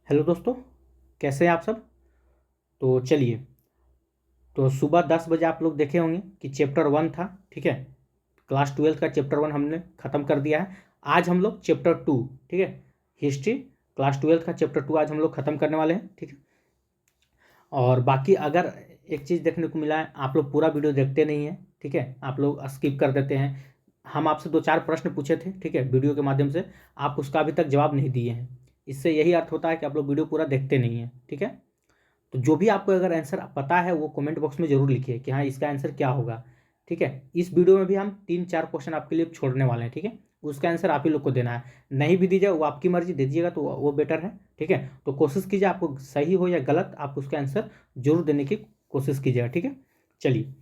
Hello दोस्तों, कैसे हैं आप सब। तो चलिए, तो सुबह 10 बजे आप लोग देखे होंगे कि चैप्टर 1 था। ठीक है, क्लास 12 का चैप्टर 1 हमने ख़त्म कर दिया है। आज हम लोग चैप्टर 2, ठीक है, हिस्ट्री क्लास 12 का चैप्टर 2 आज हम लोग ख़त्म करने वाले हैं। ठीक है, और बाकी अगर एक चीज़ देखने को मिला है, आप लोग पूरा वीडियो देखते नहीं हैं। ठीक है, आप लोग स्किप कर देते हैं। हम आपसे 2-4 प्रश्न पूछे थे, ठीक है, वीडियो के माध्यम से, आप उसका अभी तक जवाब नहीं दिए हैं। इससे यही अर्थ होता है कि आप लोग वीडियो पूरा देखते नहीं हैं। ठीक है, तो जो भी आपको अगर आंसर पता है वो कमेंट बॉक्स में जरूर लिखिए कि हाँ इसका आंसर क्या होगा। ठीक है, इस वीडियो में भी हम 3-4 क्वेश्चन आपके लिए छोड़ने वाले हैं। ठीक है, उसका आंसर आप ही लोग को देना है। नहीं भी दीजिए, वो आपकी मर्जी, दे दीजिएगा तो वो बेटर है। ठीक है, तो कोशिश कीजिए, आपको सही हो या गलत, आप उसका आंसर जरूर देने की कोशिश कीजिएगा। ठीक है, चलिए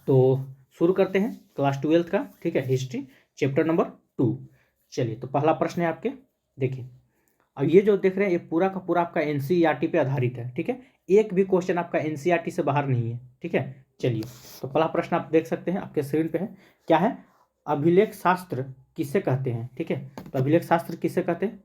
तो शुरू करते हैं क्लास 12 का, ठीक है, हिस्ट्री चैप्टर नंबर 2। चलिए, तो पहला प्रश्न है आपके, देखिए। अब ये जो देख रहे हैं ये पूरा का पूरा आपका एनसीईआरटी पे आधारित है। ठीक है, एक भी क्वेश्चन आपका एनसीईआरटी से बाहर नहीं है। ठीक है, चलिए, तो पहला प्रश्न आप देख सकते हैं, आपके स्क्रीन पे है। क्या है? अभिलेख शास्त्र किसे कहते हैं? ठीक है, तो अभिलेख शास्त्र किसे कहते हैं,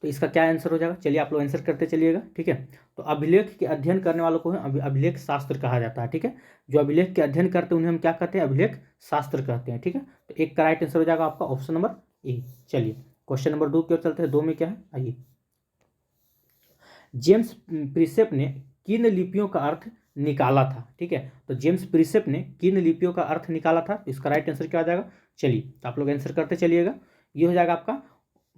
तो इसका क्या आंसर हो जाएगा? चलिए आप लोग आंसर करते चलिएगा। ठीक है, तो अभिलेख के अध्ययन करने वालों को अभिलेख शास्त्र कहा जाता है। ठीक है, जो अभिलेख के अध्ययन करते हैं उन्हें हम क्या कहते हैं? अभिलेख शास्त्र कहते हैं। ठीक है, तो एक का राइट आंसर हो जाएगा आपका ऑप्शन नंबर ए। चलिए, क्वेश्चन नंबर 2 की ओर चलते हैं। 2 में क्या है, आइए। जेम्स प्रिसेप ने किन लिपियों का अर्थ निकाला था? ठीक है, तो जेम्स प्रिसेप ने किन लिपियों का अर्थ निकाला था, इसका राइट आंसर क्या हो जाएगा? चलिए, तो आप लोग आंसर करते चलिएगा। ये हो जाएगा आपका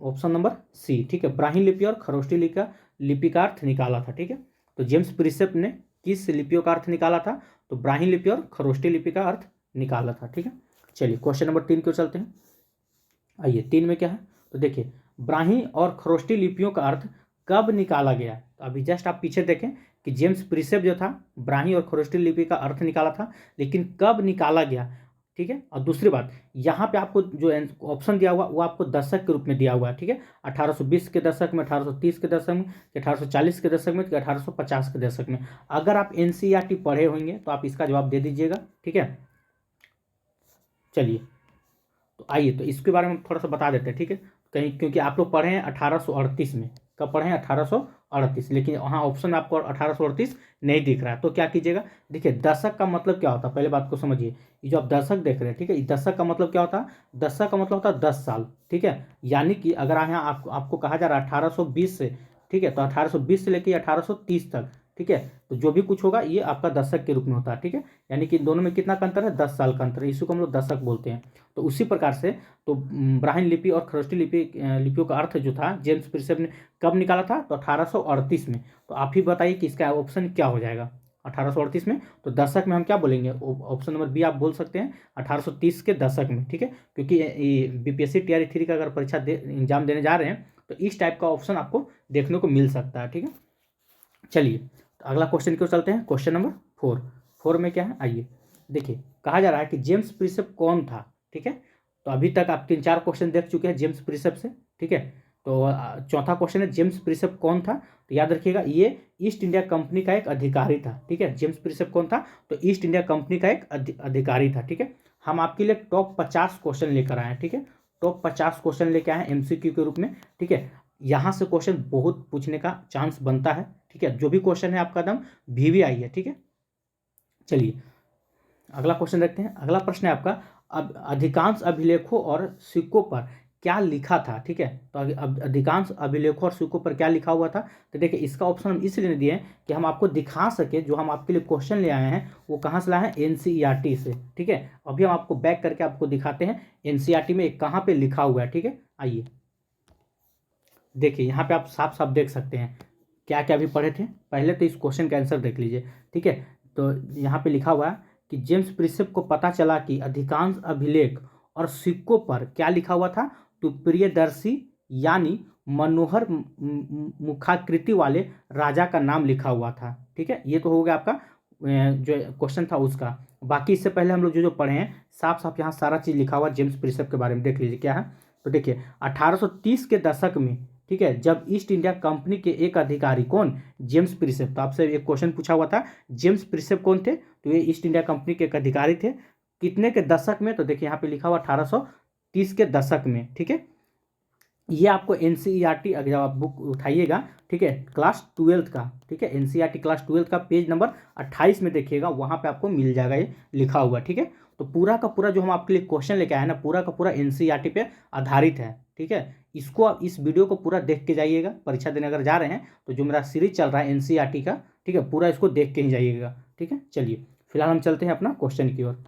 ऑप्शन नंबर सी। ठीक है, ब्राह्मी लिपि और खरोष्टी लिपि का अर्थ निकाला था। ठीक है, तो जेम्स प्रिसेप ने किस लिपियों का अर्थ निकाला था? तो ब्राह्मी लिपि और खरोष्टी लिपि का अर्थ निकाला था। ठीक है, चलिए क्वेश्चन नंबर 3 की ओर चलते हैं। आइए, 3 में क्या है, तो देखिए, ब्राह्मी और खरोष्टी लिपियों का अर्थ कब निकाला गया? तो अभी जस्ट आप पीछे देखें कि जेम्स प्रिसेप जो था ब्राह्मी और खरोष्टी लिपि का अर्थ निकाला था, लेकिन कब निकाला गया? ठीक है, और दूसरी बात, यहाँ पे आपको जो ऑप्शन दिया हुआ वो आपको दशक के रूप में दिया हुआ है। ठीक है, 1820 के दशक में, 1830 के दशक में, 1840 के दशक में, 1850 के दशक में। अगर आप एनसीईआरटी पढ़े होंगे तो आप इसका जवाब दे दीजिएगा। ठीक है, चलिए, तो आइए, तो इसके बारे में थोड़ा सा बता देते हैं। ठीक है, कहीं क्योंकि आप लोग पढ़े हैं 1838 में, कब पढ़े हैं? 1838, लेकिन वहाँ ऑप्शन में आपको 1838 नहीं दिख रहा है, तो क्या कीजिएगा? देखिए, दशक का मतलब क्या होता है, पहले बात को समझिए। ये जो आप दशक देख रहे हैं, ठीक है, ये दशक का मतलब क्या होता है? दशक का मतलब होता है 10 साल। ठीक है, यानी कि अगर यहाँ आपको कहा जा रहा है 1820 से, ठीक है, तो 1820 से लेकर 1830 तक, ठीक है, तो जो भी कुछ होगा ये आपका दशक के रूप में होता है। ठीक है, यानी कि इन दोनों में कितना का अंतर है? 10 साल का अंतर है, इसी को हम लोग दशक बोलते हैं। तो उसी प्रकार से, तो ब्राह्मी लिपि और खरोष्टी लिपियों का अर्थ जो था जेम्स प्रिसेप ने कब निकाला था? तो 1838 में। तो आप ही बताइए कि इसका ऑप्शन क्या हो जाएगा 1838 में? तो दशक में हम क्या बोलेंगे? ऑप्शन नंबर बी आप बोल सकते हैं, 1830 के दशक में। ठीक है, क्योंकि बीपीएससी टीआरई 3 का अगर परीक्षा एग्जाम देने जा रहे हैं तो इस टाइप का ऑप्शन आपको देखने को मिल सकता है। ठीक है, चलिए, तो अगला क्वेश्चन की ओर चलते हैं, क्वेश्चन नंबर 4। 4 में क्या है, आइए। देखिए, कहा जा रहा है कि जेम्स प्रिसेप कौन था? ठीक है, तो अभी तक आप 3-4 क्वेश्चन देख चुके हैं जेम्स प्रिसेप से। ठीक है, तो चौथा क्वेश्चन है जेम्स प्रिसेप कौन था? तो याद रखिएगा, ये ईस्ट इंडिया कंपनी का एक अधिकारी था। ठीक है, जेम्स प्रिसेप कौन था? तो ईस्ट इंडिया कंपनी का एक अधिकारी था। ठीक है, हम आपके लिए टॉप 50 क्वेश्चन लेकर आए हैं। ठीक है, टॉप 50 क्वेश्चन लेकर आए हैं एमसीक्यू के रूप में। ठीक है, यहाँ से क्वेश्चन बहुत पूछने का चांस बनता है। ठीक है, जो भी क्वेश्चन है आपका एकदम वीवीआई है। ठीक है, चलिए अगला क्वेश्चन देखते हैं। अगला प्रश्न है आपका, अब अधिकांश अभिलेखों और सिक्कों पर क्या लिखा था? ठीक है, तो अधिकांश अभिलेखों और सिक्कों पर क्या लिखा हुआ था? तो देखिए, इसका ऑप्शन हम इसलिए नहीं दिए हैं कि हम आपको दिखा सके जो हम आपके लिए क्वेश्चन ले आए हैं वो कहाँ से लाए हैं? एनसीईआरटी से। ठीक है, अभी हम आपको बैक करके आपको दिखाते हैं एनसीईआरटी में कहाँ पे लिखा हुआ है। ठीक है, आइए, देखिए यहाँ पे आप साफ साफ देख सकते हैं क्या क्या अभी पढ़े थे। पहले तो इस क्वेश्चन का आंसर देख लीजिए। ठीक है, तो यहाँ पे लिखा हुआ है कि जेम्स प्रिसेप को पता चला कि अधिकांश अभिलेख और सिक्कों पर क्या लिखा हुआ था? तो प्रियदर्शी यानी मनोहर मुखाकृति वाले राजा का नाम लिखा हुआ था। ठीक है, ये तो हो गया आपका जो क्वेश्चन था उसका। बाकी इससे पहले हम लोग जो जो पढ़े हैं साफ साफ यहाँ सारा चीज़ लिखा हुआ जेम्स प्रिसेप के बारे में देख लीजिए क्या है। तो देखिए, 1830 के दशक में, ठीक है, जब ईस्ट इंडिया कंपनी के एक अधिकारी, कौन? जेम्स प्रिसेप। तो आपसे एक क्वेश्चन पूछा हुआ था जेम्स प्रिसेप कौन थे? तो ये ईस्ट इंडिया कंपनी के एक अधिकारी थे। कितने के दशक में? तो देखिए यहाँ पे लिखा हुआ 1830 के दशक में। ठीक है, ये आपको NCERT अगर आप बुक उठाइएगा, ठीक है, क्लास 12th का, ठीक है, NCERT क्लास 12th का पेज नंबर 28 में देखिएगा, वहाँ पे आपको मिल जाएगा ये लिखा हुआ, ठीक है। तो पूरा का पूरा जो हम आपके लिए क्वेश्चन लेके आए हैं ना, पूरा का पूरा NCERT पे आधारित है, ठीक है। इसको आप इस वीडियो को पूरा देख के जाइएगा, परीक्षा देने अगर जा रहे हैं तो जो मेरा सीरीज चल रहा है NCERT का, ठीक है, पूरा इसको देख के ही जाइएगा, ठीक है। चलिए फिलहाल हम चलते हैं अपना क्वेश्चन की ओर।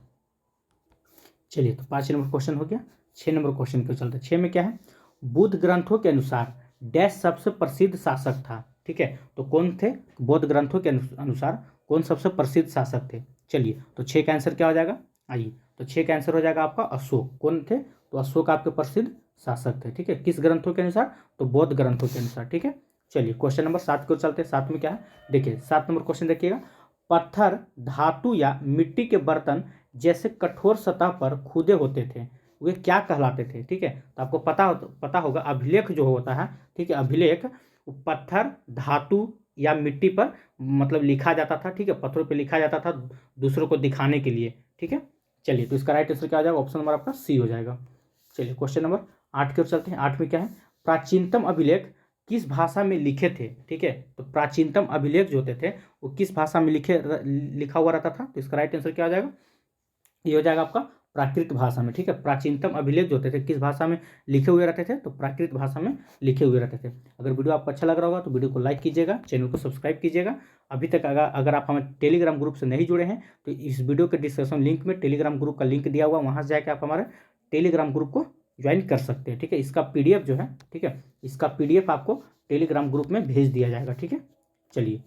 चलिए तो 5 नंबर क्वेश्चन हो गया। 6 नंबर क्वेश्चन की ओर चलते हैं। 6 में क्या है, बुद्ध ग्रंथों के अनुसार डैश सबसे प्रसिद्ध शासक था, ठीक है। तो कौन थे, बौद्ध ग्रंथों के अनुसार कौन सबसे प्रसिद्ध शासक थे। चलिए तो 6 का आंसर क्या हो जाएगा, आइए तो 6 का आंसर हो जाएगा आपका अशोक। कौन थे, तो अशोक आपके प्रसिद्ध शासक थे, ठीक है। किस ग्रंथों के अनुसार, तो बौद्ध ग्रंथों के अनुसार, ठीक है। चलिए क्वेश्चन नंबर 7 की ओर चलते हैं। 7 में क्या है, देखिए 7 नंबर क्वेश्चन देखिएगा, पत्थर, धातु या मिट्टी के बर्तन जैसे कठोर सतह पर खुदे होते थे, वे क्या कहलाते थे, ठीक है। तो आपको पता होगा अभिलेख जो होता है, ठीक है, अभिलेख पत्थर, धातु या मिट्टी पर मतलब लिखा जाता था, ठीक है, पत्थरों पे लिखा जाता था दूसरों को दिखाने के लिए, ठीक है। चलिए तो इसका राइट आंसर क्या हो जाएगा, ऑप्शन नंबर आपका सी हो जाएगा। चलिए क्वेश्चन नंबर 8 की ओर चलते हैं। 8 में क्या है, प्राचीनतम अभिलेख किस भाषा में लिखे थे, ठीक है। तो प्राचीनतम अभिलेख जो होते थे वो किस भाषा में लिखा हुआ रहता था, तो इसका राइट आंसर क्या हो जाएगा, ये हो जाएगा आपका प्राकृत भाषा में, ठीक है। प्राचीनतम अभिलेख जो होते थे किस भाषा में लिखे हुए रहते थे, तो प्राकृत भाषा में लिखे हुए रहते थे। अगर वीडियो आपको अच्छा लग रहा होगा तो वीडियो को लाइक कीजिएगा, चैनल को सब्सक्राइब कीजिएगा। अभी तक अगर आप हमारे टेलीग्राम ग्रुप से नहीं जुड़े हैं तो इस वीडियो के डिस्क्रिप्शन लिंक में टेलीग्राम ग्रुप का लिंक दिया हुआ, वहाँ से जाकर आप हमारे टेलीग्राम ग्रुप को ज्वाइन कर सकते हैं, ठीक है। इसका PDF जो है, ठीक है, इसका PDF आपको टेलीग्राम ग्रुप में भेज दिया जाएगा, ठीक है। चलिए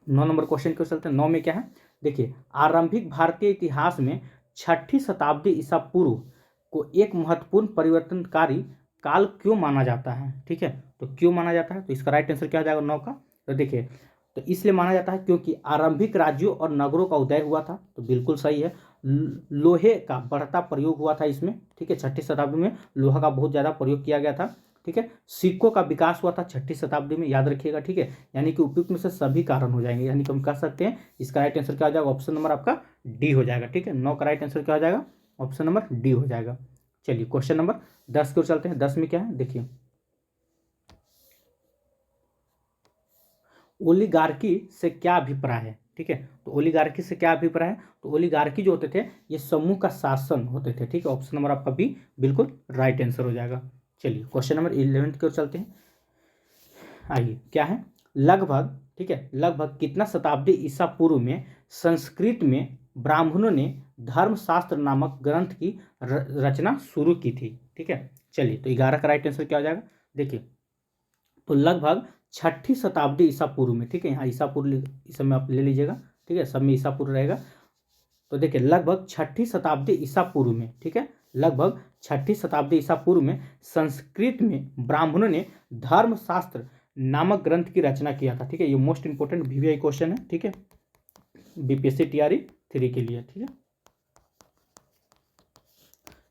9 नंबर क्वेश्चन के चलते हैं। 9 में क्या है, देखिए आरंभिक भारतीय इतिहास में 6ठी शताब्दी ईसा पूर्व को एक महत्वपूर्ण परिवर्तनकारी काल क्यों माना जाता है, ठीक है। तो क्यों माना जाता है, तो इसका राइट आंसर क्या हो जाएगा 9 का, तो देखिए तो इसलिए माना जाता है क्योंकि आरंभिक राज्यों और नगरों का उदय हुआ था, तो बिल्कुल सही है। लोहे का बढ़ता प्रयोग हुआ था इसमें, ठीक है, 6ठी शताब्दी में लोहा का बहुत ज़्यादा प्रयोग किया गया था, ठीक है। सिक्कों का विकास हुआ था 6ठी शताब्दी में, याद रखिएगा, ठीक है। यानी कि उपयुक्त में से सभी कारण हो जाएंगे, यानी कि हम कह सकते हैं इसका राइट आंसर क्या हो जाएगा, ऑप्शन नंबर आपका डी हो जाएगा, ठीक है। 9 का राइट आंसर क्या हो जाएगा, ऑप्शन नंबर डी हो जाएगा। चलिए क्वेश्चन नंबर 10 की ओर चलते हैं। 10 में क्या है, देखिए ओलिगार्की से क्या अभिप्राय है, ठीक है। तो ओलिगार्की से क्या अभिप्राय है, तो ओलिगार्की जो होते थे ये समूह का शासन होते थे, ठीक है। ऑप्शन नंबर आपका बी बिल्कुल राइट आंसर हो जाएगा। चलिए क्वेश्चन नंबर 11 की ओर चलते हैं। आइए क्या है, लगभग, ठीक है, लगभग कितना शताब्दी ईसा पूर्व में संस्कृत में ब्राह्मणों ने धर्मशास्त्र नामक ग्रंथ की रचना शुरू की थी, ठीक है। चलिए तो 11 का राइट आंसर क्या हो जाएगा, देखिए तो लगभग 6ठी शताब्दी ईसा पूर्व में, ठीक है, यहाँ ईसा पूर्व इस समय आप ले लीजिएगा, ठीक है, सब में ईसा पूर्व रहेगा। तो देखिए लगभग 6ठी शताब्दी ईसा पूर्व में, ठीक है, लगभग 6ठी शताब्दी ईसा पूर्व में संस्कृत में ब्राह्मणों ने धर्मशास्त्र नामक ग्रंथ की रचना किया था, ठीक है। ये मोस्ट इंपोर्टेंट VVI क्वेश्चन है, ठीक है, BPSC TRE 3 के लिए, ठीक है।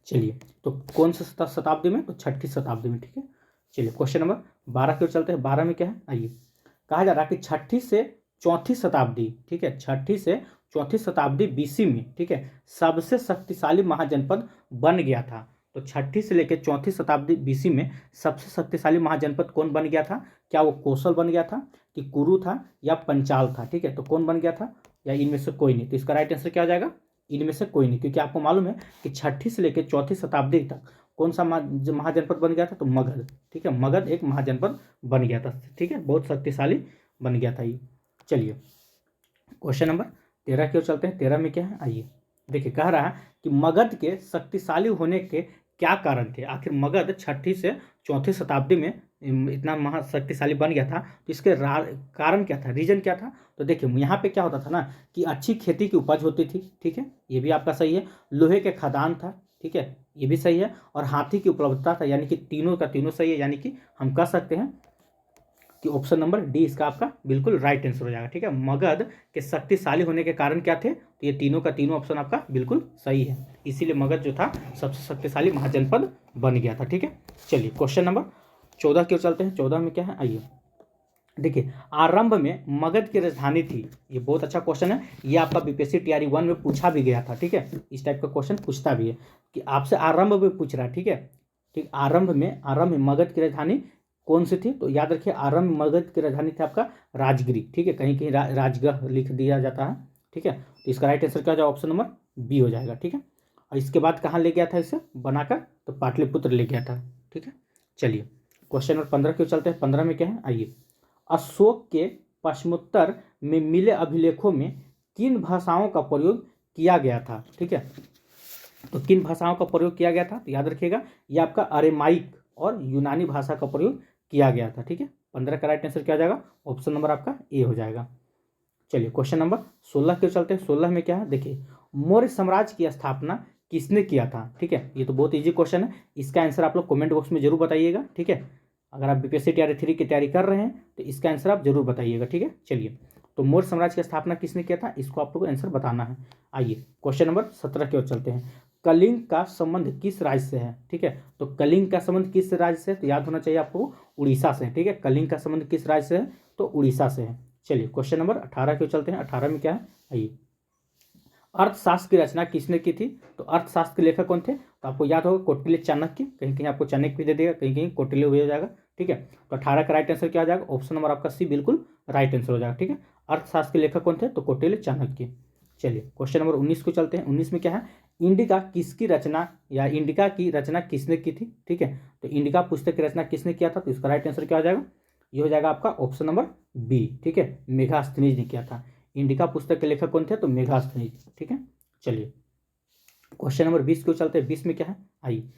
चलिए तो कौन सा शताब्दी में, तो 6ठी शताब्दी में, ठीक है। चलिए क्वेश्चन नंबर 12 की ओर चलते हैं। 12 में क्या है, आइए कहा जा रहा है कि 6ठी से 4थी शताब्दी, ठीक है, 6ठी से 4थी शताब्दी BC में, ठीक है, सबसे शक्तिशाली महाजनपद बन गया था। तो 6ठी से लेकर 4थी शताब्दी BC में सबसे शक्तिशाली महाजनपद कौन बन गया था, क्या वो कौशल बन गया था, कि कुरु था, या पंचाल था, ठीक है। तो कौन बन गया था, या इनमें से कोई नहीं, तो इसका राइट आंसर क्या हो जाएगा, इनमें से कोई नहीं, क्योंकि आपको मालूम है कि 6ठी से लेकर 4थी शताब्दी तक कौन सा महाजनपद बन गया था, तो मगध, ठीक है, मगध एक महाजनपद बन गया था, ठीक है, बहुत शक्तिशाली बन गया था ये। चलिए क्वेश्चन नंबर 13 की ओर चलते हैं। 13 में क्या है, आइए देखिए कह रहा है कि मगध के शक्तिशाली होने के क्या कारण थे, आखिर मगध 6ठी से 4थी शताब्दी में इतना महाशक्तिशाली बन गया था, तो इसके कारण क्या था, रीजन क्या था। तो देखिए यहाँ पे क्या होता था ना कि अच्छी खेती की उपज होती थी, ठीक है, ये भी आपका सही है। लोहे के खदान था, ठीक है, ये भी सही है। और हाथी की उपलब्धता था, यानी कि तीनों का तीनों सही है, यानी कि हम कह सकते हैं कि ऑप्शन नंबर डी इसका आपका बिल्कुल राइट आंसर हो जाएगा, ठीक है। मगध के शक्तिशाली होने के कारण क्या थे, तो ये तीनों का तीनों ऑप्शन आपका बिल्कुल सही है, इसीलिए मगध जो था सबसे शक्तिशाली महाजनपद बन गया था, ठीक है। चलिए क्वेश्चन नंबर 14 की ओर चलते हैं। 14 में क्या है, आइए देखिए आरंभ में मगध की राजधानी थी, ये बहुत अच्छा क्वेश्चन है, ये आपका BPSC TRE 1 में पूछा भी गया था, ठीक है। इस टाइप का क्वेश्चन पूछता भी है कि आपसे आरंभ में पूछ रहा है, ठीक है। ठीक, आरंभ में मगध की राजधानी कौन सी थी? तो याद रखिए आरंभ मगध की राजधानी थी आपका राजगिरी। ठीक है, कहीं कहीं राजगढ़ लिख दिया जाता है। ठीक है, तो इसका राइट आंसर क्या हो जाएगा? ऑप्शन नंबर बी हो जाएगा। ठीक है, और इसके बाद कहाँ ले गया था इसे बनाकर? तो पाटलिपुत्र ले गया था। ठीक है, चलिए क्वेश्चन नंबर 15 क्यों चलते हैं। 15 में क्या है, आइए। अशोक के पश्चिमोत्तर में मिले अभिलेखों में किन भाषाओं का प्रयोग किया गया था? ठीक है, तो किन भाषाओं का प्रयोग किया गया था? तो याद रखिएगा ये आपका अरेमाइक और यूनानी भाषा का प्रयोग किया गया था। ठीक है, 15 का राइट आंसर क्या हो जाएगा? ऑप्शन नंबर आपका ए हो जाएगा। चलिए क्वेश्चन नंबर 16 क्यों चलते हैं। 16 में क्या है, देखिए मौर्य साम्राज्य की स्थापना किसने किया था? ठीक है, ये तो बहुत इजी क्वेश्चन है, इसका आंसर आप लोग कमेंट बॉक्स में जरूर बताइएगा। ठीक है, अगर आप बीपीएससी टीआरई 3 की तैयारी कर रहे हैं तो इसका आंसर आप जरूर बताइएगा। ठीक है, चलिए तो मौर्य साम्राज्य की स्थापना किसने किया था, इसको आप लोग को आंसर बताना है। आइए क्वेश्चन नंबर 17 की ओर चलते हैं। कलिंग का संबंध किस राज्य से है? ठीक है, तो कलिंग का संबंध किस राज्य से है? तो याद होना चाहिए आपको उड़ीसा से। ठीक है, कलिंग का संबंध किस राज्य से है? तो उड़ीसा से है। चलिए क्वेश्चन नंबर 18 की ओर चलते हैं। 18 में क्या है, आइए। अर्थशास्त्र की रचना किसने की थी? तो अर्थशास्त्र के लेखक कौन थे? तो आपको याद होगा कौटिल्य चाणक्य, कहीं कहीं आपको चाणक्य भी दे देगा, कहीं कहीं कौटिल्य भी हो जाएगा। ठीक है, तो 18 का राइट आंसर क्या हो जाएगा? ऑप्शन नंबर आपका सी बिल्कुल राइट आंसर हो जाएगा। ठीक है, अर्थशास्त्र के लेखक कौन थे? तो कौटिल्य चाणक्य। चलिए क्वेश्चन नंबर 19 को चलते हैं। 19 में क्या है, इंडिका किसकी रचना या इंडिका की रचना किसने की थी? ठीक है, तो इंडिका पुस्तक की रचना किसने किया था? तो इसका राइट आंसर क्या हो जाएगा? ये हो जाएगा आपका ऑप्शन नंबर बी। ठीक है, मेगास्थनीज ने किया था। इंडिका पुस्तक के लेखक कौन थे? तो मेगास्थनीज। ठीक है, चलिए क्वेश्चन नंबर 20 को चलते हैं। 20 में क्या है, आइए,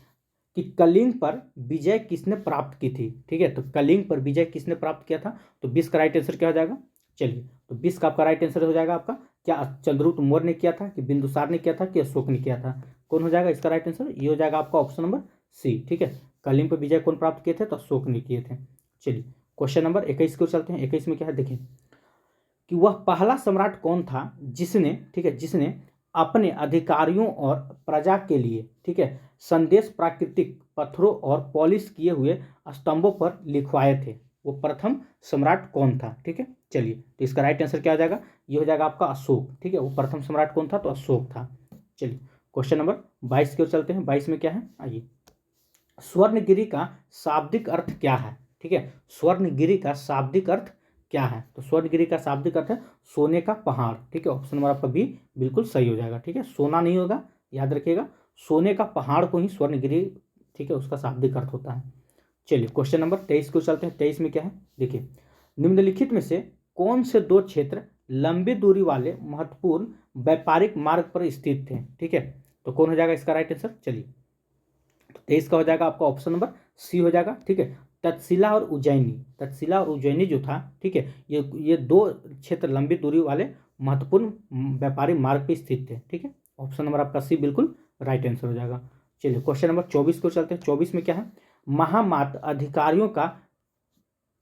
कि कलिंग पर विजय किसने प्राप्त की थी? ठीक है, तो कलिंग पर विजय किसने प्राप्त किया था? तो 20 का राइट आंसर क्या हो जाएगा? चलिए तो 20 का आपका राइट आंसर हो जाएगा आपका क्या चंद्रगुप्त मौर्य ने किया था, कि बिंदुसार ने किया था, कि अशोक ने किया था? कौन हो जाएगा इसका राइट आंसर? ये हो जाएगा आपका ऑप्शन नंबर सी। ठीक है, कलिंग पर विजय कौन प्राप्त किए थे? तो अशोक ने किए थे। चलिए क्वेश्चन नंबर 21 को चलते हैं। 21 में क्या है, देखिए कि वह पहला सम्राट कौन था जिसने, ठीक है, जिसने अपने अधिकारियों और प्रजा के लिए, ठीक है, संदेश प्राकृतिक पत्थरों और पॉलिश किए हुए स्तंभों पर लिखवाए थे? वो प्रथम सम्राट कौन था? ठीक है, चलिए तो इसका राइट आंसर क्या हो जाएगा? ये हो जाएगा आपका अशोक। ठीक है, वो प्रथम सम्राट कौन था? तो अशोक था। चलिए क्वेश्चन नंबर 22 की ओर चलते हैं। 22 में क्या है, आइए। स्वर्णगिरी का शाब्दिक अर्थ क्या है? ठीक है, स्वर्णगिरी का शाब्दिक अर्थ क्या है? तो स्वर्णगिरी का शाब्दिक अर्थ है सोने का पहाड़। ठीक है, ऑप्शन नंबर आपका बी बिल्कुल सही हो जाएगा। ठीक है, सोना नहीं होगा, याद रखिएगा सोने का पहाड़ को ही स्वर्णगिरी, ठीक है, उसका शाब्दिक अर्थ होता है। चलिए क्वेश्चन नंबर 23 को चलते हैं। 23 में क्या है, देखिए निम्नलिखित में से कौन से दो क्षेत्र लंबी दूरी वाले महत्वपूर्ण व्यापारिक मार्ग पर स्थित थे? ठीक है, तो कौन हो जाएगा इसका राइट आंसर? चलिए तो 23 का हो जाएगा आपका ऑप्शन नंबर सी हो जाएगा। ठीक है, तक्षशिला और उज्जैनी, तक्षशिला और उज्जैनी जो था, ठीक है, ये दो क्षेत्र लंबी दूरी वाले महत्वपूर्ण व्यापारिक मार्ग पे स्थित थे। ठीक है, ऑप्शन नंबर आपका सी बिल्कुल राइट आंसर हो जाएगा। चलिए क्वेश्चन नंबर 24 को चलते हैं। 24 में क्या है, महामात अधिकारियों का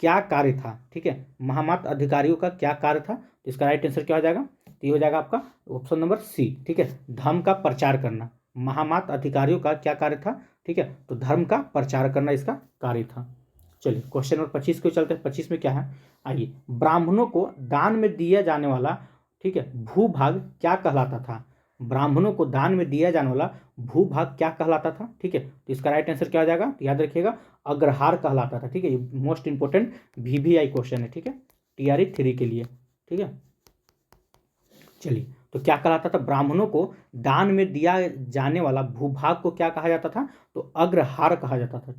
क्या कार्य था? ठीक है, महामात अधिकारियों का क्या कार्य था? तो इसका राइट आंसर क्या हो जाएगा? तो ये हो जाएगा आपका ऑप्शन नंबर सी। ठीक है, धर्म का प्रचार करना। महामात अधिकारियों का क्या कार्य था? ठीक है, तो धर्म का प्रचार करना इसका कार्य था। चलिए क्वेश्चन नंबर 25 को चलते हैं। 25 में क्या है, आइए। ब्राह्मणों को दान में दिया जाने वाला, ठीक है, भूभाग क्या कहलाता था? ब्राह्मणों को दान में दिया जाने वाला भूभाग क्या कहलाता था? ठीक है, तो इसका राइट आंसर क्या हो जाएगा? तो याद रखिएगा अग्रहार कहलाता था। ठीक है, ये मोस्ट इंपोर्टेंट वीवीआई क्वेश्चन है। ठीक है, टीआरई 3 के लिए। ठीक है, चलिए तो क्या कहलाता था? ब्राह्मणों को दान में दिया जाने वाला भूभाग को क्या कहा जाता था? तो अग्रहार कहा जाता था।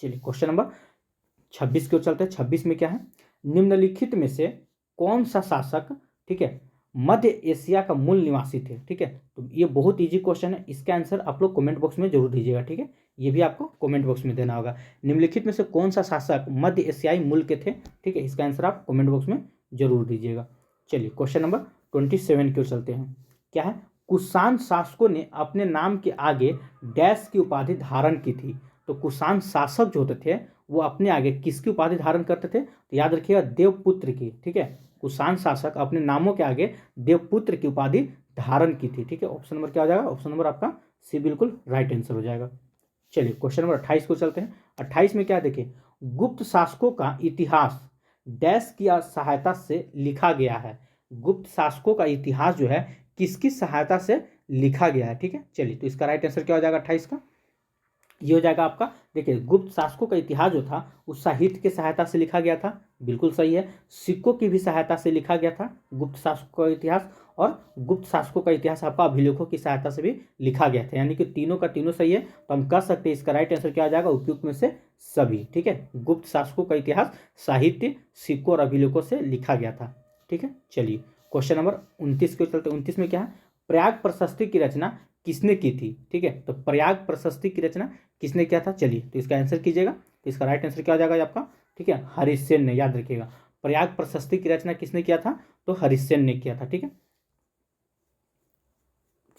चलिए क्वेश्चन नंबर 26 की ओर चलते हैं। 26 में क्या है, निम्नलिखित में से कौन सा शासक, ठीक है, मध्य एशिया का मूल निवासी थे? ठीक है, तो ये बहुत इजी क्वेश्चन है, इसका आंसर आप लोग कमेंट बॉक्स में जरूर दीजिएगा। ठीक है, ये भी आपको कमेंट बॉक्स में देना होगा। निम्नलिखित में से कौन सा शासक मध्य एशियाई मूल के थे? ठीक है, इसका आंसर आप कमेंट बॉक्स में जरूर दीजिएगा। चलिए क्वेश्चन नंबर 27 की ओर चलते हैं। क्या है, कुषाण शासकों ने अपने नाम के आगे डैश की उपाधि धारण की थी? तो कुषाण शासक जो होते थे वो अपने आगे किसकी उपाधि धारण करते थे? तो याद रखिएगा देवपुत्र की। ठीक है, कुषाण शासक अपने नामों के आगे देवपुत्र की उपाधि धारण की थी। ठीक है, ऑप्शन नंबर क्या हो जाएगा? ऑप्शन नंबर आपका सी बिल्कुल राइट आंसर हो जाएगा। चलिए क्वेश्चन नंबर 28 को चलते हैं। 28 में क्या देखिए, गुप्त शासकों का इतिहास डैश की सहायता से लिखा गया है? गुप्त शासकों का इतिहास जो है किसकी सहायता से लिखा गया है? ठीक है, चलिए तो इसका राइट आंसर क्या हो जाएगा 28 का? ये हो जाएगा आपका। देखिए, गुप्त शासकों का इतिहास जो था उस साहित्य की सहायता से लिखा गया था, बिल्कुल सही है। सिक्कों की भी सहायता से लिखा गया था गुप्त शासकों का इतिहास, और गुप्त शासकों का इतिहास आपका अभिलेखों की सहायता से भी लिखा गया था, यानी कि तीनों का तीनों सही है। तो हम कह सकते हैं इसका राइट आंसर क्या आ जाएगा, उपयुक्त में से सभी। ठीक है, गुप्त शासकों का इतिहास साहित्य, सिक्कों और अभिलेखों से लिखा गया था। ठीक है, चलिए क्वेश्चन नंबर 29 के चलते। 29 में क्या है, प्रयाग प्रशस्ति की रचना किसने की थी। ठीक है, तो प्रयाग प्रशस्ति की रचना किसने किया था, चलिए तो इसका आंसर कीजिएगा। तो इसका राइट आंसर क्या हो जाएगा आपका, ठीक है, हरिसेन ने, याद रखिएगा। प्रयाग प्रशस्ति की रचना किसने किया था, तो हरिसेन ने किया था। ठीक है,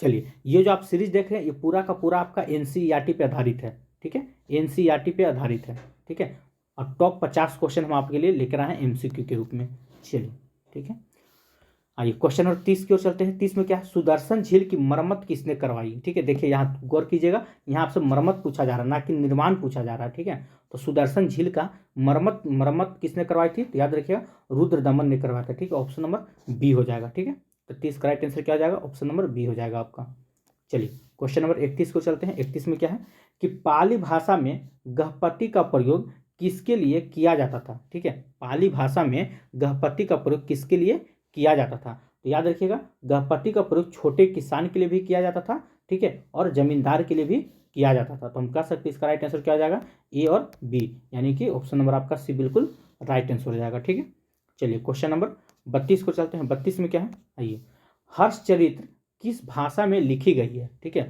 चलिए ये जो आप सीरीज देख रहे हैं ये पूरा का पूरा आपका एनसीईआरटी पे आधारित है। ठीक है, एनसीईआरटी पे आधारित है। ठीक है, और टॉप 50 क्वेश्चन हम आपके लिए लेकर आए हैं एमसीक्यू के रूप में। चलिए ठीक है, आइए क्वेश्चन नंबर 30 की ओर चलते हैं। 30 में क्या है, सुदर्शन झील की मरम्मत किसने करवाई। ठीक है, देखिए यहाँ गौर कीजिएगा, यहाँ आपसे मरम्मत पूछा जा रहा है, ना कि निर्माण पूछा जा रहा है। ठीक है, तो सुदर्शन झील का मरम्मत किसने करवाई थी, तो याद रखिएगा रुद्रदमन ने करवाया था। ठीक है, ऑप्शन नंबर बी हो जाएगा। ठीक है, तो 30 का राइट आंसर क्या हो जाएगा, ऑप्शन नंबर बी हो जाएगा आपका। चलिए क्वेश्चन नंबर 31 को चलते हैं। 31 में क्या है कि पाली भाषा में गहपति का प्रयोग किसके लिए किया जाता था। ठीक है, पाली भाषा में गहपति का प्रयोग किसके लिए किया जाता था, तो याद रखिएगा गहपति का प्रयोग छोटे किसान के लिए भी किया जाता था। ठीक है, और जमींदार के लिए भी किया जाता था। तो हम कह सकते हैं इसका राइट आंसर क्या हो जाएगा, ए और बी, यानी कि ऑप्शन नंबर आपका सी बिल्कुल राइट आंसर हो जाएगा। ठीक है, चलिए क्वेश्चन नंबर 32 को चलते हैं। 32 में क्या है, आइए, हर्षचरित्र किस भाषा में लिखी गई है। ठीक है,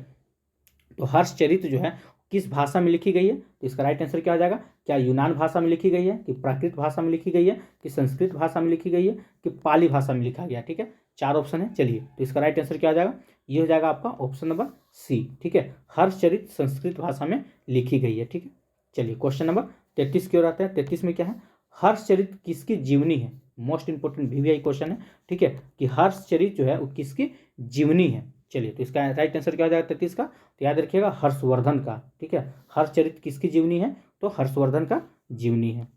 तो हर्षचरित्र जो है किस भाषा में लिखी गई है, तो इसका राइट आंसर क्या हो जाएगा, क्या यूनान भाषा में लिखी गई है, कि प्राकृत भाषा में लिखी गई है, कि संस्कृत भाषा में लिखी गई है, कि पाली भाषा में लिखा गया। ठीक है, 4 ऑप्शन है। चलिए तो इसका राइट आंसर क्या हो जाएगा, ये हो जाएगा आपका ऑप्शन नंबर सी। ठीक है, हर्षचरित्र संस्कृत भाषा में लिखी गई है। ठीक है, चलिए क्वेश्चन नंबर 33 की ओर आते हैं। 33 में क्या है, हर्षचरित्र किसकी जीवनी है, मोस्ट इंपोर्टेंट वीवीआई क्वेश्चन है। ठीक है, कि हर्षचरित्र जो है वो किसकी जीवनी है। चलिए तो इसका राइट आंसर क्या हो जाएगा 33 का, तो याद रखिएगा हर्षवर्धन का। ठीक है, हर्षचरित्र किसकी जीवनी है, तो हर्षवर्धन का जीवनी है।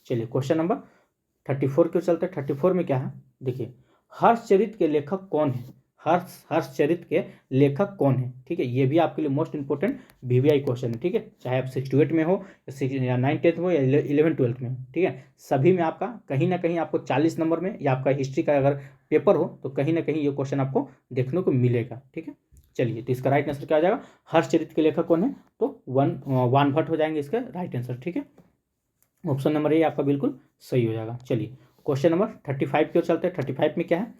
चलिए क्वेश्चन नंबर 34 के चलते हैं। 34 में क्या है, देखिए, हर्षचरित्र के लेखक कौन है, हर्षचरित्र के लेखक कौन है। ठीक है, ये भी आपके लिए मोस्ट इंपोर्टेंट वीवीआई क्वेश्चन है। ठीक है, चाहे आप 68 में हो या 9th 10th में हो या 11th 12th में हो। ठीक है, सभी में आपका कहीं ना कहीं आपको 40 नंबर में, या आपका हिस्ट्री का अगर पेपर हो तो कहीं ना कहीं ये क्वेश्चन आपको देखने को मिलेगा। ठीक है, चलिए तो इसका राइट आंसर क्या हो जाएगा, हर्षचरित्र के लेखक कौन है, तो वान भट्ट हो जाएंगे इसका राइट आंसर। ठीक है, ऑप्शन नंबर ए आपका बिल्कुल सही हो जाएगा। चलिए क्वेश्चन नंबर 35 की ओर चलते हैं। 35 में क्या है,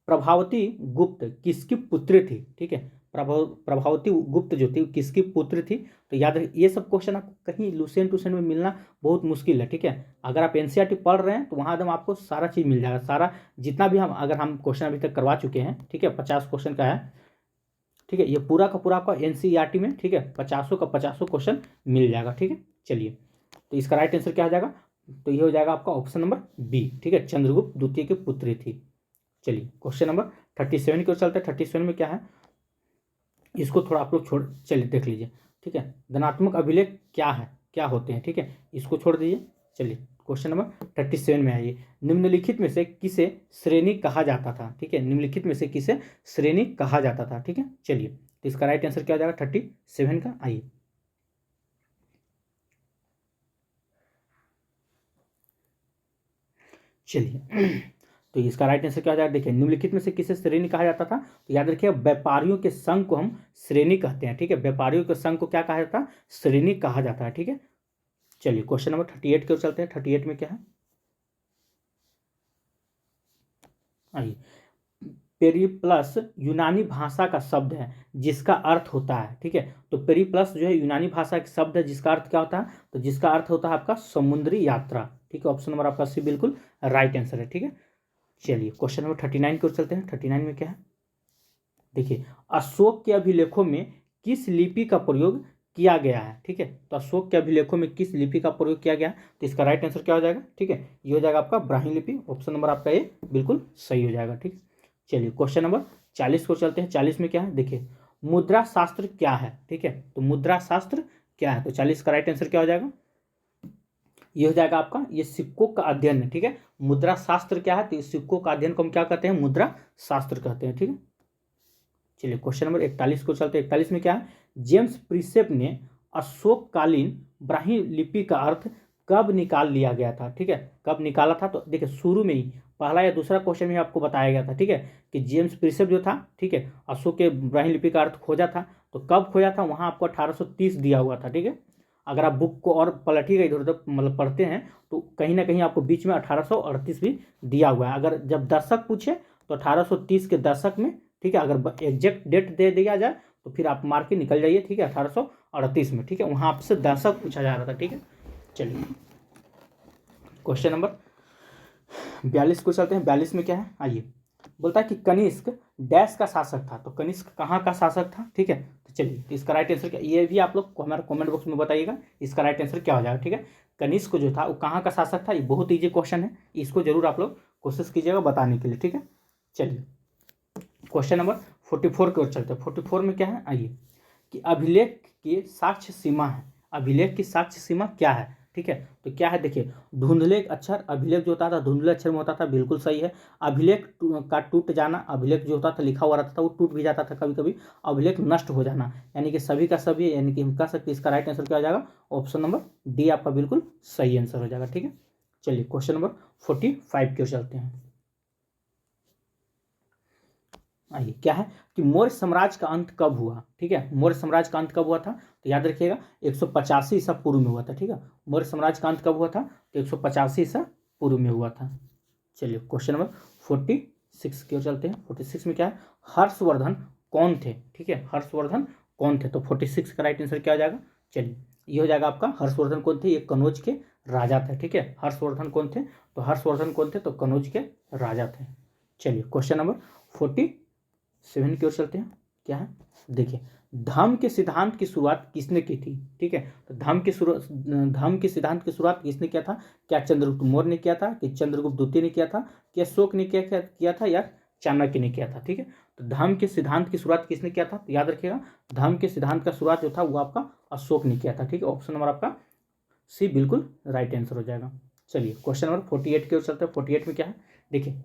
प्रभावती गुप्त किसकी पुत्री थी। ठीक है, प्रभावती गुप्त जो थी किसकी पुत्री थी, तो याद रखिए ये सब क्वेश्चन आपको कहीं लुसेंट टूसेंट में मिलना बहुत मुश्किल है। ठीक है, अगर आप एनसीईआरटी पढ़ रहे हैं तो वहाँ एकदम आपको सारा चीज़ मिल जाएगा, सारा जितना भी हम क्वेश्चन अभी तक करवा चुके हैं। ठीक है, 50 क्वेश्चन का है। ठीक है, ये पूरा का पूरा आपका एनसीईआरटी में, ठीक है, 50 का 50 क्वेश्चन मिल जाएगा। ठीक है, चलिए तो इसका राइट आंसर क्या हो जाएगा, तो ये हो जाएगा आपका ऑप्शन नंबर बी। ठीक है, चंद्रगुप्त द्वितीय की पुत्री थी। चलिए क्वेश्चन नंबर 37 की ओर चलते हैं। 37 में क्या है, इसको थोड़ा आप लोग छोड़, चलिए देख लीजिए। ठीक है, धनात्मक अभिलेख क्या है, क्या होते हैं। ठीक है, इसको छोड़ दीजिए। चलिए क्वेश्चन नंबर 37 में आइए, निम्नलिखित में से किसे श्रेणी कहा जाता था। ठीक है, निम्नलिखित में से किसे श्रेणी कहा जाता था। ठीक है, चलिए तो इसका राइट आंसर क्या हो जाएगा 37 का, आइए। चलिए तो इसका राइट आंसर क्या हो जाएगा, देखिए, निम्नलिखित में से किसे श्रेणी कहा जाता था, तो याद रखिए व्यापारियों के संघ को हम श्रेणी कहते हैं। ठीक है, व्यापारियों के संघ को क्या कहा जाता है, श्रेणी कहा जाता है। ठीक है, चलिए क्वेश्चन नंबर 38 की ओर चलते हैं। 38 में क्या है, आइए, पेरिप्लस यूनानी भाषा का शब्द है जिसका अर्थ होता है। ठीक है, तो पेरिप्लस जो है यूनानी भाषा का शब्द है जिसका अर्थ क्या होता है, तो जिसका अर्थ होता है आपका समुद्री यात्रा। ठीक है, ऑप्शन नंबर आपका सी बिल्कुल राइट आंसर है। ठीक है, चलिए क्वेश्चन नंबर 39 की ओर चलते हैं। 39 में क्या है, देखिए, अशोक के अभिलेखों में किस लिपि का प्रयोग किया गया है। ठीक है, तो अशोक के अभिलेखों में किस लिपि का प्रयोग किया गया है, तो इसका राइट आंसर क्या हो जाएगा, ठीक है, ये हो जाएगा आपका ब्राह्मी लिपि। ऑप्शन नंबर आपका ए बिल्कुल सही हो जाएगा। ठीक, चलिए क्वेश्चन नंबर 40 को चलते हैं। 40 में क्या है, देखिए, मुद्रा शास्त्र क्या है। ठीक है, तो मुद्रा शास्त्र क्या है, तो 40 का राइट आंसर क्या हो जाएगा, ये हो जाएगा आपका, ये सिक्कों का अध्ययन है। ठीक है, मुद्रा शास्त्र क्या है, तो इस सिक्कों का अध्ययन को हम क्या कहते हैं, मुद्रा शास्त्र कहते हैं। ठीक है, चलिए क्वेश्चन नंबर 41 को चलते हैं। 41 में क्या है, जेम्स प्रिसेप ने अशोककालीन ब्राह्मी लिपि का अर्थ कब निकाल लिया गया था, ठीक है, कब निकाला था। तो देखिए शुरू में ही पहला या दूसरा क्वेश्चन में आपको बताया गया था, ठीक है, कि जेम्स प्रिसेप जो था, ठीक है, अशोक के ब्राह्मी लिपि का अर्थ खोजा था। तो कब खोजा था, वहाँ आपको 1830 दिया हुआ था, ठीक है। अगर आप बुक को और पलटिएगा इधर उधर मतलब पढ़ते हैं तो कहीं ना कहीं आपको बीच में 1838 भी दिया हुआ है। अगर जब दशक पूछे तो 1830 के दशक में, ठीक है, अगर एग्जैक्ट डेट दे दिया जाए तो फिर आप मार के निकल जाइए, ठीक है, 1838 में, ठीक है, वहाँ आपसे दशक पूछा जा रहा था, ठीक है। चलिए क्वेश्चन नंबर 42 को चलते हैं। 42 में क्या है, आइए, बोलता है कि कनिष्क डैश का शासक था। तो कनिष्क कहाँ का शासक था, ठीक है। तो चलिए तो इसका राइट आंसर क्या, ये भी आप लोग को हमारे कमेंट बॉक्स में बताइएगा इसका राइट आंसर क्या हो जाएगा, ठीक है। कनिष्क जो था वो कहाँ का शासक था, ये बहुत ईजी क्वेश्चन है, इसको जरूर आप लोग कोशिश कीजिएगा बताने के लिए, ठीक है। चलिए क्वेश्चन नंबर 44 की ओर चलते हैं। 44 में क्या है, आइए, कि अभिलेख की साक्ष्य सीमा है। अभिलेख की साक्ष्य सीमा क्या है, ठीक है। तो क्या है, देखिए, धुंधले अक्षर, अभिलेख जो होता था धुंधले अक्षर में होता था, बिल्कुल सही है। अभिलेख का टूट जाना, अभिलेख जो होता था लिखा हुआ रहता था वो टूट भी जाता था कभी कभी। अभिलेख नष्ट हो जाना, यानी कि सभी का सभी, यानी कि हम कह सकते हैं इसका राइट आंसर क्या हो जाएगा, ऑप्शन नंबर डी आपका बिल्कुल सही आंसर हो जाएगा, ठीक है। चलिए क्वेश्चन नंबर 45 की ओर चलते हैं। आइए, क्या है कि मौर्य साम्राज्य का अंत कब हुआ, ठीक है। मौर्य साम्राज्य का अंत कब हुआ था, तो याद रखिएगा 185 ईसा पूर्व में हुआ था, ठीक है। मौर्य साम्राज्य का अंत कब हुआ था, तो 185 ईसा पूर्व में हुआ था। चलिए क्वेश्चन नंबर 46 की ओर चलते हैं। 46 में क्या है, हर्षवर्धन कौन थे, ठीक है, हर्षवर्धन कौन थे। तो 46 का राइट आंसर क्या हो जाएगा, चलिए ये हो जाएगा आपका, हर्षवर्धन कौन थे, ये कनौज के राजा थे, ठीक है। हर्षवर्धन कौन थे, तो हर्षवर्धन कौन थे, तो कनौज के राजा थे। चलिए क्वेश्चन नंबर 47 की ओर चलते हैं। क्या है, देखिए, धम्म के सिद्धांत की शुरुआत किसने की थी, ठीक है। तो धम्म के सिद्धांत की शुरुआत किसने किया था, क्या चंद्रगुप्त मौर्य ने किया था, कि चंद्रगुप्त द्वितीय ने किया था, क्या अशोक ने किया था, या चाणक्य ने किया था, ठीक है। तो धम्म के सिद्धांत की शुरुआत किसने किया था, तो याद रखिएगा धम्म के सिद्धांत का शुरुआत जो था वो आपका अशोक ने किया था, ठीक है। ऑप्शन नंबर आपका सी बिल्कुल राइट आंसर हो जाएगा। चलिए क्वेश्चन नंबर 48 की ओर चलते हैं। 48 में क्या है, देखिए,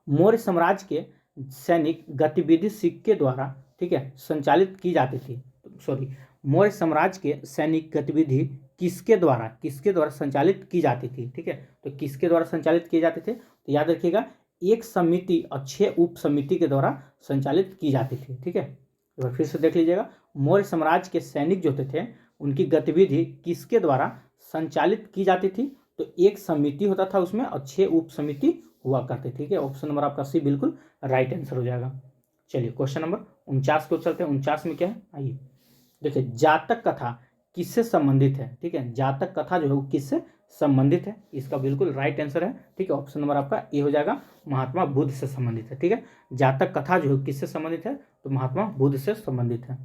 मौर्य साम्राज्य के सैनिक गतिविधि सिक्के द्वारा, ठीक है, संचालित की जाती थी। सॉरी, मौर्य साम्राज्य के सैनिक गतिविधि किसके द्वारा संचालित की जाती थी, ठीक है। तो किसके द्वारा संचालित किए जाते थे, तो याद रखिएगा एक समिति और 6 उप समिति के द्वारा संचालित की जाती थी, ठीक है। एक बार फिर से देख लीजिएगा, मौर्य साम्राज्य के सैनिक जो होते थे उनकी गतिविधि किसके द्वारा संचालित की जाती थी, तो एक समिति होता था उसमें और 6 उप समिति हुआ करते, ठीक है। ऑप्शन नंबर आपका सी बिल्कुल राइट आंसर हो जाएगा। चलिए क्वेश्चन नंबर 49 को चलते हैं। 49 में क्या है, आइए, देखिए, जातक कथा किससे संबंधित है, ठीक है। जातक कथा जो है वो किससे संबंधित है, इसका बिल्कुल राइट आंसर है, ठीक है। ऑप्शन नंबर आपका ए हो जाएगा, महात्मा बुद्ध से संबंधित है, ठीक है। जातक कथा जो है किससे संबंधित है, तो महात्मा बुद्ध से संबंधित है।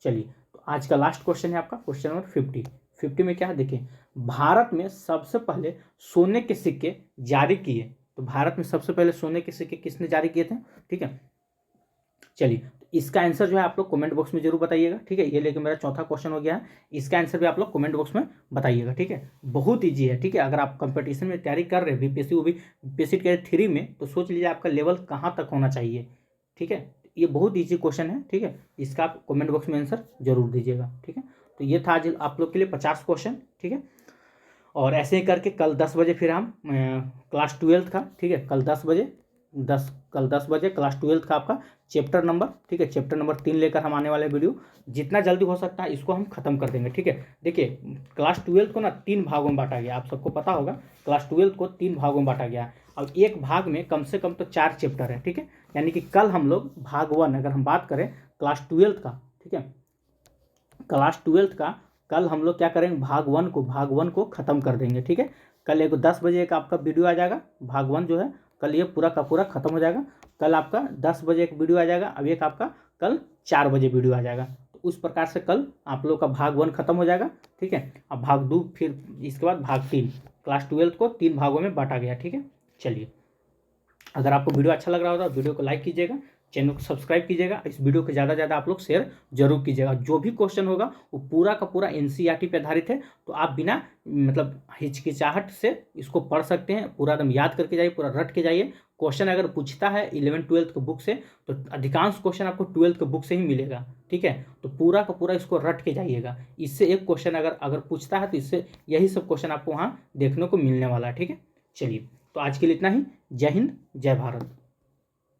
चलिए तो आज का लास्ट क्वेश्चन है आपका क्वेश्चन नंबर 50 में क्या है, देखिए, भारत में सबसे पहले सोने के सिक्के जारी किए। तो भारत में सबसे पहले सोने के सिक्के किसने जारी किए थे, ठीक है। चलिए इसका आंसर जो है आप लोग कमेंट बॉक्स में जरूर बताइएगा, ठीक है। ये लेके मेरा चौथा क्वेश्चन हो गया है, इसका आंसर भी आप लोग कमेंट बॉक्स में बताइएगा, ठीक है। बहुत ईजी है, ठीक है। अगर आप कंपटीशन में तैयारी कर रहे हैं बीपीएससी, वो भी बीपीएससी टियर 3 में, तो सोच लीजिए आपका लेवल कहाँ तक होना चाहिए, ठीक है। ये बहुत ईजी क्वेश्चन है, ठीक है। इसका आप कमेंट बॉक्स में आंसर जरूर दीजिएगा, ठीक है। तो ये था आज आप लोग के लिए 50 क्वेश्चन, ठीक है। और ऐसे ही करके कल 10 बजे फिर हम क्लास 12 का, ठीक है, कल 10 बजे क्लास 12 का आपका चैप्टर नंबर, ठीक है, चैप्टर नंबर 3 लेकर हम आने वाले वीडियो। जितना जल्दी हो सकता है इसको हम खत्म कर देंगे, ठीक है। देखिए क्लास 12 को ना 3 भागों में बांटा गया, आप सबको पता होगा क्लास 12 को 3 भागों में बांटा गया। अब एक भाग में कम से कम तो 4 चैप्टर है, ठीक है। यानी कि कल हम लोग भाग 1 अगर हम बात करें क्लास 12 का, ठीक है, क्लास 12 का कल हम लोग क्या करेंगे, भाग 1 को ख़त्म कर देंगे, ठीक है। कल एक 10 बजे एक आपका वीडियो आ जाएगा, भाग 1 जो है कल ये पूरा का पूरा खत्म हो जाएगा। कल आपका 10 बजे एक वीडियो आ जाएगा, अब एक आपका कल 4 बजे वीडियो आ जाएगा। तो उस प्रकार से कल आप लोग का भाग 1 खत्म हो जाएगा, ठीक है। अब भाग 2 फिर इसके बाद भाग 3, क्लास 12 को 3 भागों में बांटा गया, ठीक है। चलिए अगर आपको वीडियो अच्छा लग रहा होगा तो वीडियो को लाइक कीजिएगा, चैनल को सब्सक्राइब कीजिएगा, इस वीडियो को ज़्यादा से ज़्यादा आप लोग शेयर जरूर कीजिएगा। जो भी क्वेश्चन होगा वो पूरा का पूरा एनसीईआरटी पे आधारित है, तो आप बिना मतलब हिचकिचाहट से इसको पढ़ सकते हैं, पूरा एकदम याद करके जाइए, पूरा रट के जाइए। क्वेश्चन अगर पूछता है 11th-12th के बुक से, तो अधिकांश क्वेश्चन आपको 12th के बुक से ही मिलेगा, ठीक है। तो पूरा का पूरा इसको रट के जाइएगा, इससे एक क्वेश्चन अगर पूछता है तो इससे यही सब क्वेश्चन आपको वहाँ देखने को मिलने वाला है, ठीक है। चलिए, तो आज के लिए इतना ही। जय हिंद, जय भारत।